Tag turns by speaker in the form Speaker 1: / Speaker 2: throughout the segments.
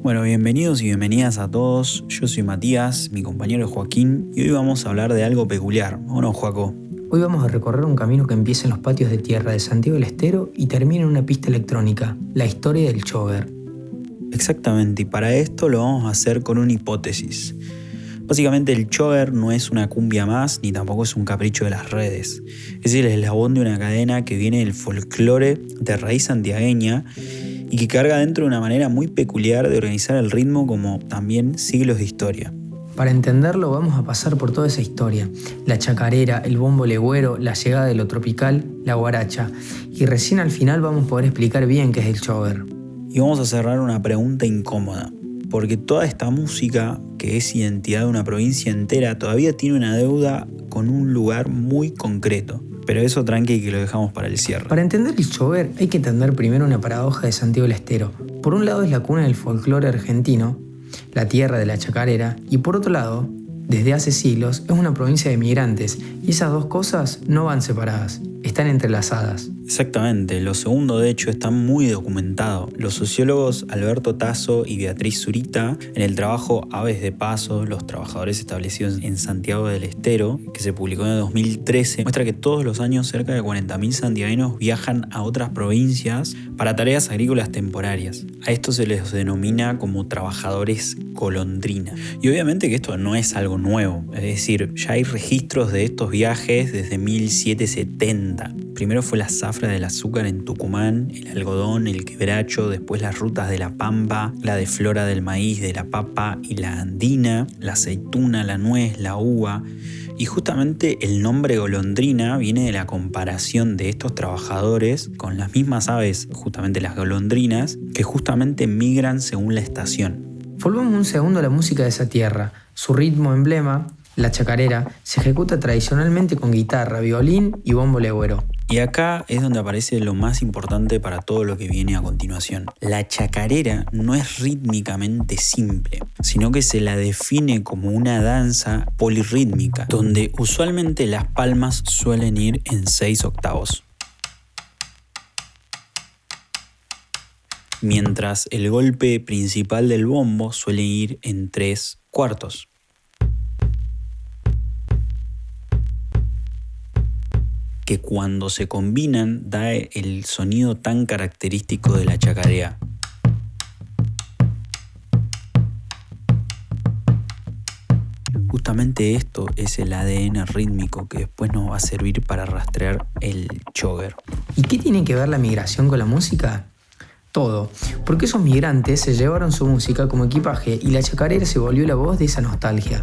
Speaker 1: Bueno, bienvenidos y bienvenidas a todos. Yo soy Matías, mi compañero es Joaquín, y hoy vamos a hablar de algo peculiar, ¿o no, Joaco?
Speaker 2: Hoy vamos a recorrer un camino que empieza en los patios de tierra de Santiago del Estero y termina en una pista electrónica, la historia del chover.
Speaker 1: Exactamente, y para esto lo vamos a hacer con una hipótesis. Básicamente el chover no es una cumbia más, ni tampoco es un capricho de las redes. Es el eslabón de una cadena que viene del folclore de raíz santiagueña y que carga dentro de una manera muy peculiar de organizar el ritmo, como también siglos de historia.
Speaker 2: Para entenderlo vamos a pasar por toda esa historia, la chacarera, el bombo legüero, la llegada de lo tropical, la guaracha, y recién al final vamos a poder explicar bien qué es el chover.
Speaker 1: Y vamos a cerrar una pregunta incómoda, porque toda esta música, que es identidad de una provincia entera, todavía tiene una deuda con un lugar muy concreto. Pero eso tranqui que lo dejamos para el cierre.
Speaker 2: Para entender el chover hay que entender primero una paradoja de Santiago del Estero. Por un lado es la cuna del folclore argentino, la tierra de la chacarera, y por otro lado, desde hace siglos, es una provincia de migrantes, y esas dos cosas no van separadas, están entrelazadas.
Speaker 1: Exactamente, lo segundo de hecho está muy documentado. Los sociólogos Alberto Tasso y Beatriz Zurita, en el trabajo Aves de Paso, los trabajadores establecidos en Santiago del Estero, que se publicó en el 2013, muestra que todos los años cerca de 40.000 santiagueños viajan a otras provincias para tareas agrícolas temporarias. A esto se les denomina como trabajadores golondrina. Y obviamente que esto no es algo nuevo, es decir, ya hay registros de estos viajes desde 1770. Primero fue la zafra del azúcar en Tucumán, el algodón, el quebracho, después las rutas de la pampa, la de flora del maíz, de la papa y la andina, la aceituna, la nuez, la uva. Y justamente el nombre golondrina viene de la comparación de estos trabajadores con las mismas aves, justamente las golondrinas, que justamente migran según la estación.
Speaker 2: Volvamos un segundo a la música de esa tierra. Su ritmo emblema, la chacarera, se ejecuta tradicionalmente con guitarra, violín y bombo legüero.
Speaker 1: Y acá es donde aparece lo más importante para todo lo que viene a continuación. La chacarera no es rítmicamente simple, sino que se la define como una danza polirrítmica, donde usualmente las palmas suelen ir en 6 octavos. Mientras el golpe principal del bombo suele ir en 3 cuartos. Que cuando se combinan da el sonido tan característico de la chacarera. Justamente esto es el ADN rítmico que después nos va a servir para rastrear el chover.
Speaker 2: ¿Y qué tiene que ver la migración con la música? Todo, porque esos migrantes se llevaron su música como equipaje y la chacarera se volvió la voz de esa nostalgia.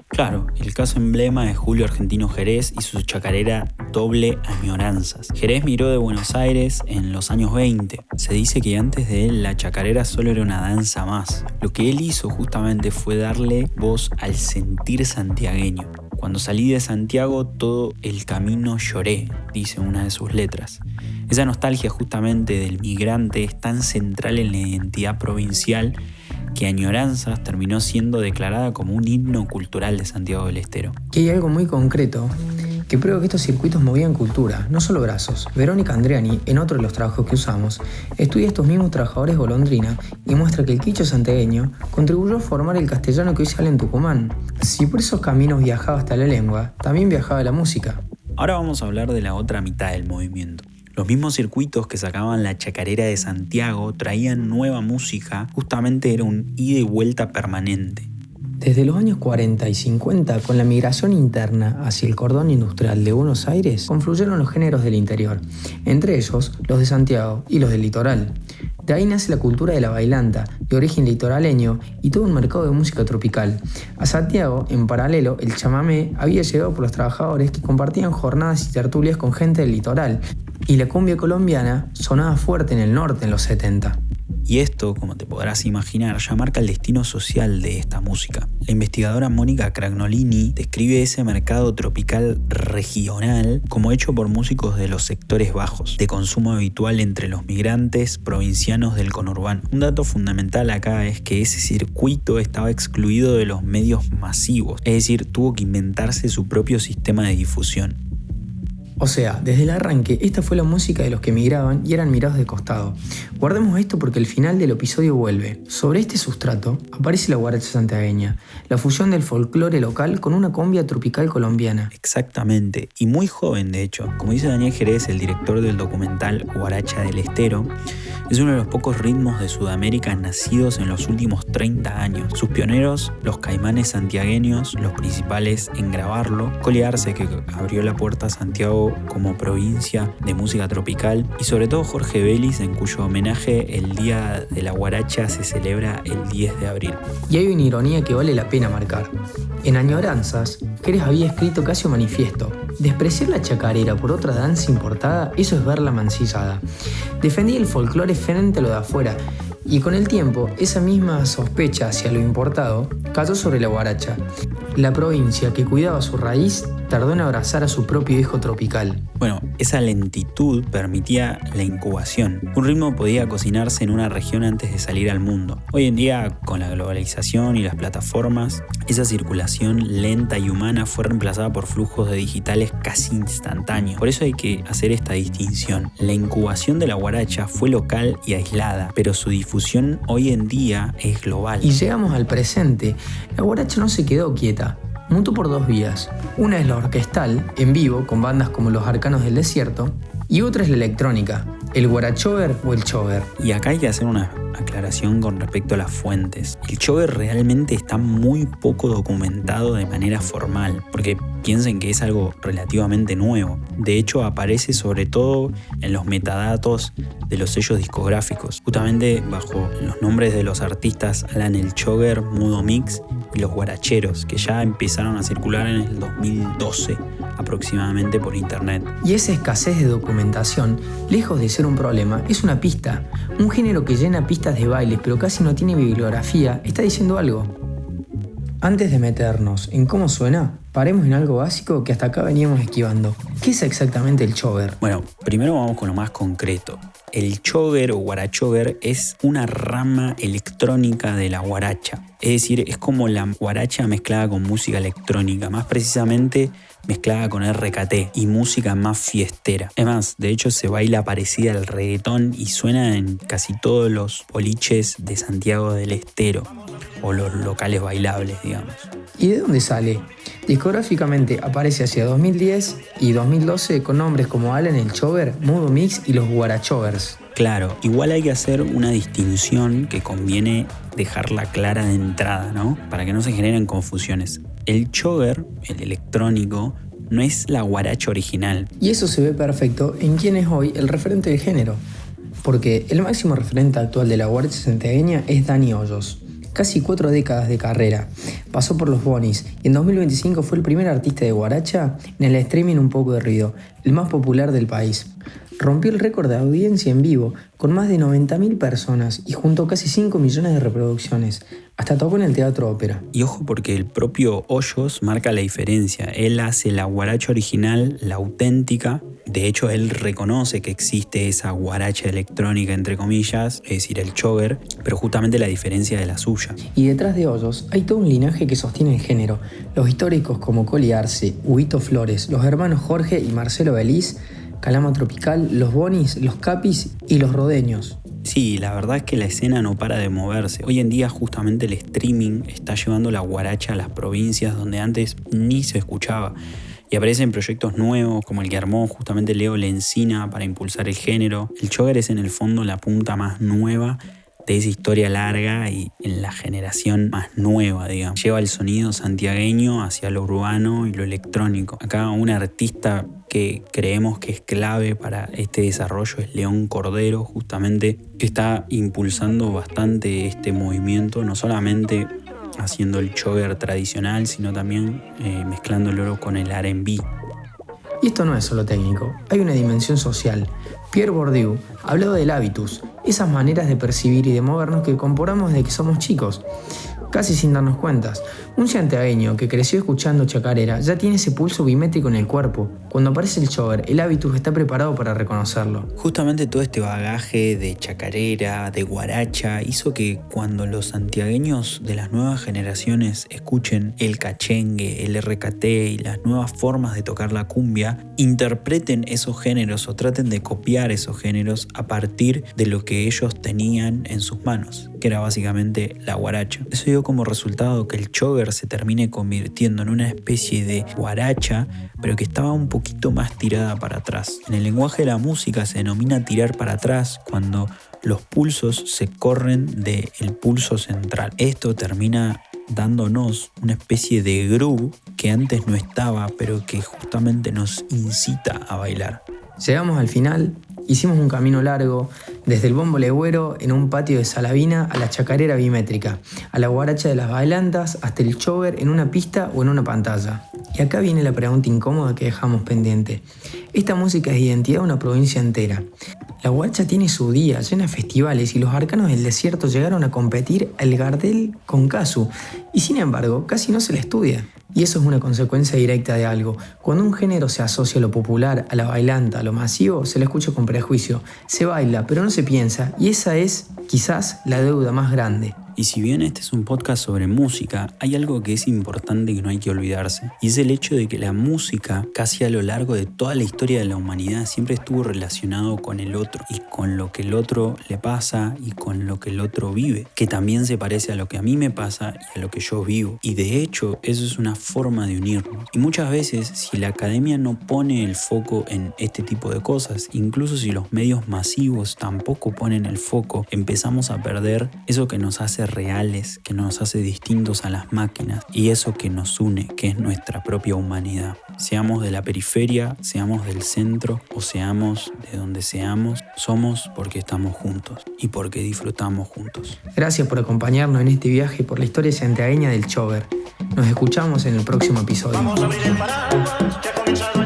Speaker 1: Claro, el caso emblema es Julio Argentino Jerez y su chacarera Doble Añoranzas. Jerez migró de Buenos Aires en los años 20. Se dice que antes de él la chacarera solo era una danza más. Lo que él hizo justamente fue darle voz al sentir santiagueño. Cuando salí de Santiago todo el camino lloré, dice una de sus letras. Esa nostalgia justamente del migrante es tan central en la identidad provincial que Añoranzas terminó siendo declarada como un himno cultural de Santiago del Estero.
Speaker 2: Que hay algo muy concreto que prueba que estos circuitos movían cultura, no solo brazos. Verónica Andreani, en otro de los trabajos que usamos, estudia estos mismos trabajadores golondrina y muestra que el quicho santiagueño contribuyó a formar el castellano que hoy se habla en Tucumán. Si por esos caminos viajaba hasta la lengua, también viajaba la música.
Speaker 1: Ahora vamos a hablar de la otra mitad del movimiento. Los mismos circuitos que sacaban la chacarera de Santiago traían nueva música, justamente era un ida y vuelta permanente.
Speaker 2: Desde los años 40 y 50, con la migración interna hacia el cordón industrial de Buenos Aires, confluyeron los géneros del interior, entre ellos los de Santiago y los del litoral. De ahí nace la cultura de la bailanta, de origen litoraleño, y todo un mercado de música tropical. A Santiago, en paralelo, el chamamé había llegado por los trabajadores que compartían jornadas y tertulias con gente del litoral, y la cumbia colombiana sonaba fuerte en el norte en los 70.
Speaker 1: Y esto, como te podrás imaginar, ya marca el destino social de esta música. La investigadora Mónica Cragnolini describe ese mercado tropical regional como hecho por músicos de los sectores bajos, de consumo habitual entre los migrantes provincianos del conurbano. Un dato fundamental acá es que ese circuito estaba excluido de los medios masivos, es decir, tuvo que inventarse su propio sistema de difusión.
Speaker 2: O sea, desde el arranque, esta fue la música de los que migraban y eran mirados de costado. Guardemos esto porque el final del episodio vuelve. Sobre este sustrato aparece la guaracha santiagueña, la fusión del folclore local con una cumbia tropical colombiana.
Speaker 1: Exactamente, y muy joven de hecho. Como dice Daniel Jerez, el director del documental Guaracha del Estero, es uno de los pocos ritmos de Sudamérica nacidos en los últimos 30 años. Sus pioneros, los Caimanes santiagueños, los principales en grabarlo, Coli Arce, que abrió la puerta a Santiago como provincia de música tropical, y sobre todo Jorge Vélez, en cuyo homenaje el Día de la Guaracha se celebra el 10 de abril.
Speaker 2: Y hay una ironía que vale la pena marcar. En Añoranzas, Jerez había escrito casi un manifiesto. Despreciar la chacarera por otra danza importada, eso es verla mancillada. Defendía el folclore frente a lo de afuera, y con el tiempo, esa misma sospecha hacia lo importado cayó sobre la guaracha. La provincia que cuidaba su raíz tardó en abrazar a su propio hijo tropical.
Speaker 1: Bueno, esa lentitud permitía la incubación. Un ritmo podía cocinarse en una región antes de salir al mundo. Hoy en día, con la globalización y las plataformas, esa circulación lenta y humana fue reemplazada por flujos de digitales casi instantáneos. Por eso hay que hacer esta distinción. La incubación de la guaracha fue local y aislada, pero su difusión hoy en día es global.
Speaker 2: Y llegamos al presente. La guaracha no se quedó quieta. Mutó por dos vías. Una es la orquestal, en vivo, con bandas como Los Arcanos del Desierto, y otra es la electrónica, el guarachover o el chover.
Speaker 1: Y acá hay que hacer una aclaración con respecto a las fuentes. El chover realmente está muy poco documentado de manera formal, porque piensen que es algo relativamente nuevo. De hecho, aparece sobre todo en los metadatos de los sellos discográficos, justamente bajo los nombres de los artistas Alan el Chover, Mudo Mix y los guaracheros, que ya empezaron a circular en el 2012 aproximadamente por internet.
Speaker 2: Y esa escasez de documentación, lejos de ser un problema, es una pista. Un género que llena pistas de baile pero casi no tiene bibliografía, está diciendo algo. Antes de meternos en cómo suena, paremos en algo básico que hasta acá veníamos esquivando. ¿Qué es exactamente el chover?
Speaker 1: Bueno, primero vamos con lo más concreto. El chover o guarachover es una rama electrónica de la guaracha. Es decir, es como la guaracha mezclada con música electrónica, más precisamente mezclada con RKT y música más fiestera. Es más, de hecho se baila parecida al reggaetón y suena en casi todos los boliches de Santiago del Estero o los locales bailables, digamos.
Speaker 2: ¿Y de dónde sale? Discográficamente aparece hacia 2010 y 2012 con nombres como Alan el Chover, Mudo Mix y los Guarachovers.
Speaker 1: Claro, igual hay que hacer una distinción que conviene dejarla clara de entrada, ¿no? Para que no se generen confusiones. El chover, el electrónico, no es la guaracha original.
Speaker 2: Y eso se ve perfecto en quien es hoy el referente del género. Porque el máximo referente actual de la guaracha santiagueña es Dani Hoyos. Casi 4 décadas de carrera. Pasó por los Bonis y en 2025 fue el primer artista de guaracha en el streaming Un Poco de Ruido, el más popular del país. Rompió el récord de audiencia en vivo con más de 90.000 personas y juntó casi 5 millones de reproducciones. Hasta tocó en el Teatro Ópera.
Speaker 1: Y ojo porque el propio Hoyos marca la diferencia. Él hace la guaracha original, la auténtica. De hecho, él reconoce que existe esa guaracha electrónica, entre comillas, es decir, el chover, pero justamente la diferencia de la suya.
Speaker 2: Y detrás de Hoyos hay todo un linaje que sostiene el género. Los históricos como Coli Arce, Huguito Flores, los hermanos Jorge y Marcelo Vélez, Calama Tropical, los Bonis, los Capis y los Rodeños.
Speaker 1: Sí, la verdad es que la escena no para de moverse. Hoy en día justamente el streaming está llevando la guaracha a las provincias donde antes ni se escuchaba. Y aparecen proyectos nuevos como el que armó justamente Leo Lencina para impulsar el género. El chover es en el fondo la punta más nueva de esa historia larga y en la generación más nueva, digamos. Lleva el sonido santiagueño hacia lo urbano y lo electrónico. Acá un artista que creemos que es clave para este desarrollo es León Cordero, justamente, que está impulsando bastante este movimiento, no solamente haciendo el chover tradicional, sino también mezclándolo con el R&B.
Speaker 2: Y esto no es solo técnico, hay una dimensión social. Pierre Bourdieu hablaba del hábitus, esas maneras de percibir y de movernos que comportamos desde que somos chicos. casi sin darnos cuentas. Un santiagueño que creció escuchando chacarera ya tiene ese pulso bimétrico en el cuerpo. Cuando aparece el chover, el hábitus está preparado para reconocerlo.
Speaker 1: Justamente todo este bagaje de chacarera, de guaracha, hizo que cuando los santiagueños de las nuevas generaciones escuchen el cachengue, el RKT y las nuevas formas de tocar la cumbia, interpreten esos géneros o traten de copiar esos géneros a partir de lo que ellos tenían en sus manos, que era básicamente la guaracha. Eso dio como resultado que el chover se termine convirtiendo en una especie de guaracha, pero que estaba un poquito más tirada para atrás. En el lenguaje de la música se denomina tirar para atrás cuando los pulsos se corren del pulso central. Esto termina dándonos una especie de groove que antes no estaba, pero que justamente nos incita a bailar.
Speaker 2: Llegamos al final. Hicimos un camino largo, desde el bombo legüero en un patio de Salavina a la chacarera bimétrica, a la guaracha de las bailantas, hasta el chover en una pista o en una pantalla. Y acá viene la pregunta incómoda que dejamos pendiente. Esta música es identidad de una provincia entera. La guaracha tiene su día, llena de festivales y los arcanos del desierto llegaron a competir al Gardel con Casu y sin embargo casi no se le estudia. Y eso es una consecuencia directa de algo. Cuando un género se asocia a lo popular, a la bailanta, a lo masivo, se le escucha con prejuicio. Se baila, pero no se piensa, y esa es, quizás, la deuda más grande.
Speaker 1: Y si bien este es un podcast sobre música, hay algo que es importante que no hay que olvidarse. Y es el hecho de que la música, casi a lo largo de toda la historia de la humanidad, siempre estuvo relacionado con el otro. Y con lo que el otro le pasa y con lo que el otro vive. Que también se parece a lo que a mí me pasa y a lo que yo vivo. Y de hecho, eso es una forma de unirnos. Y muchas veces, si la academia no pone el foco en este tipo de cosas, incluso si los medios masivos tampoco ponen el foco, empezamos a perder eso que nos hace reales, que nos hace distintos a las máquinas y eso que nos une, que es nuestra propia humanidad. Seamos de la periferia, seamos del centro o seamos de donde seamos, somos porque estamos juntos y porque disfrutamos juntos.
Speaker 2: Gracias por acompañarnos en este viaje por la historia santiagueña del chover. Nos escuchamos en el próximo episodio.
Speaker 3: Vamos a abrir el paraguas, que ha comenzado